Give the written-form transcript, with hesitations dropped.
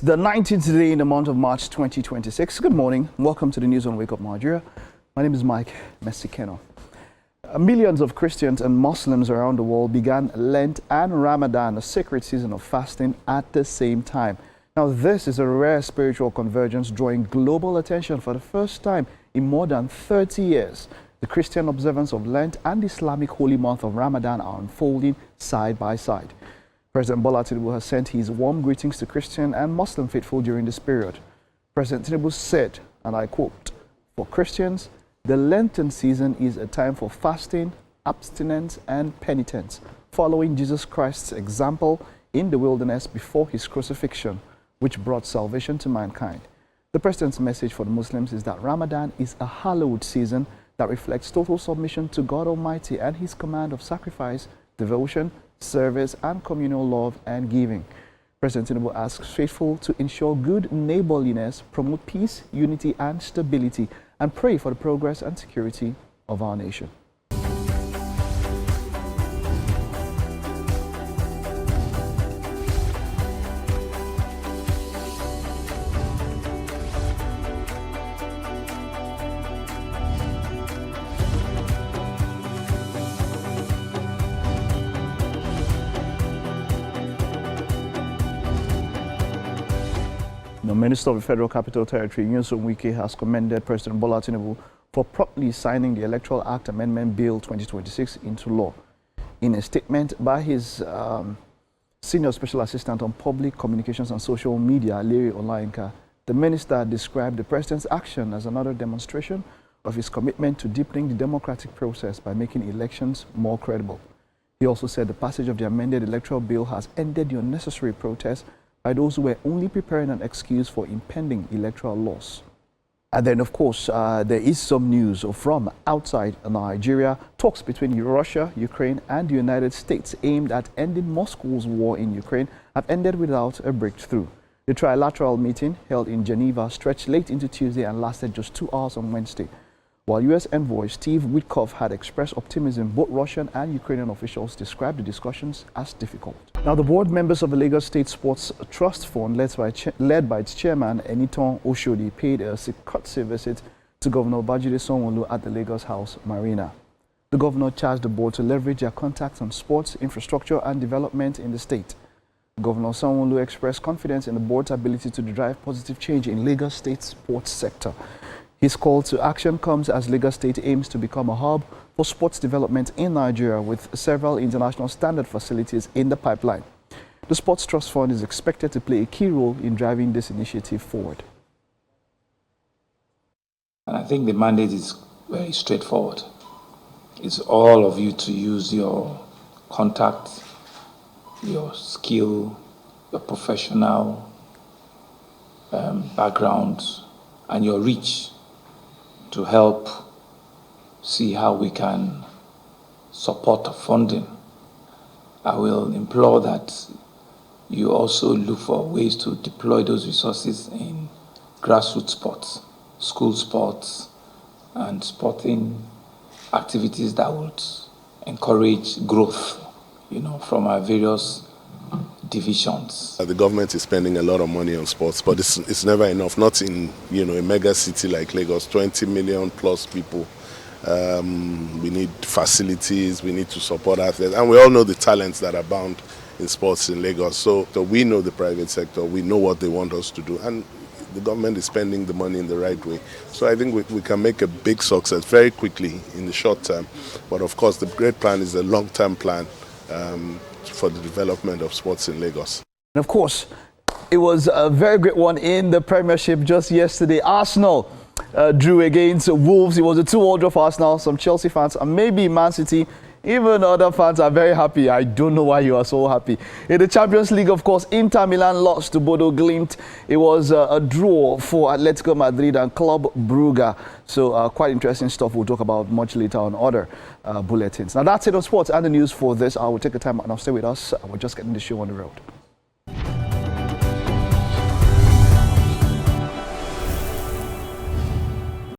The 19th day in the month of March 2026. Good morning. Welcome to the news on Wake Up Nigeria. My name is Mike Messikeno. Millions of Christians and Muslims around the world began Lent and Ramadan, a sacred season of fasting, at the same time. Now, this is a rare spiritual convergence drawing global attention for the first time in more than 30 years. The Christian observance of Lent and the Islamic holy month of Ramadan are unfolding side by side. President Bola Tinubu has sent his warm greetings to Christian and Muslim faithful during this period. President Tinubu said, and I quote, "For Christians, the Lenten season is a time for fasting, abstinence, and penitence, following Jesus Christ's example in the wilderness before his crucifixion, which brought salvation to mankind." The President's message for the Muslims is that Ramadan is a hallowed season that reflects total submission to God Almighty and his command of sacrifice, devotion, service, and communal love and giving. President Tinubu asks faithful to ensure good neighborliness, promote peace, unity, and stability, and pray for the progress and security of our nation. The Minister of the Federal Capital Territory, Nyesom Wike, has commended President Bola Tinubu for promptly signing the Electoral Act Amendment Bill 2026 into law. In a statement by his Senior Special Assistant on Public Communications and Social Media, Larry Olainka, the minister described the President's action as another demonstration of his commitment to deepening the democratic process by making elections more credible. He also said the passage of the amended electoral bill has ended the unnecessary protests by those who were only preparing an excuse for impending electoral loss. And then, of course, there is some news from outside Nigeria. Talks between Russia, Ukraine, and the United States aimed at ending Moscow's war in Ukraine have ended without a breakthrough. The trilateral meeting, held in Geneva, stretched late into Tuesday and lasted just 2 hours on Wednesday. While U.S. envoy Steve Witkoff had expressed optimism, both Russian and Ukrainian officials described the discussions as difficult. Now, the board members of the Lagos State Sports Trust Fund, led by its chairman, Eniton Oshodi, paid a courtesy visit to Governor Babajide Sanwo-Olu at the Lagos House Marina. The governor charged the board to leverage their contacts on sports, infrastructure, and development in the state. Governor Sanwo-Olu expressed confidence in the board's ability to drive positive change in Lagos State's sports sector. His call to action comes as Lagos State aims to become a hub for sports development in Nigeria, with several international standard facilities in the pipeline. The Sports Trust Fund is expected to play a key role in driving this initiative forward. And I think the mandate is very straightforward. It's all of you to use your contact, your skill, your professional background, and your reach to help see how we can support funding. I will implore that you also look for ways to deploy those resources in grassroots sports, school sports, and sporting activities that would encourage growth, from our various divisions. The government is spending a lot of money on sports, but it's never enough. Not in a mega city like Lagos, 20 million plus people. We need facilities, we need to support athletes, and we all know the talents that abound in sports in Lagos. So we know the private sector, we know what they want us to do, and the government is spending the money in the right way. So I think we can make a big success very quickly in the short term. But of course, the great plan is a long-term plan for the development of sports in Lagos. And of course, it was a very great one in the Premiership just yesterday. Arsenal drew against Wolves. It was a 2-2 draw for Arsenal. Some Chelsea fans and maybe Man City, even other fans are very happy. I don't know why you are so happy. In the Champions League, of course, Inter Milan lost to Bodo Glimt. It was a draw for Atletico Madrid and Club Brugge. So quite interesting stuff we'll talk about much later on other bulletins. Now that's it on sports and the news for this. I will take a time and I'll stay with us. We're just getting the show on the road.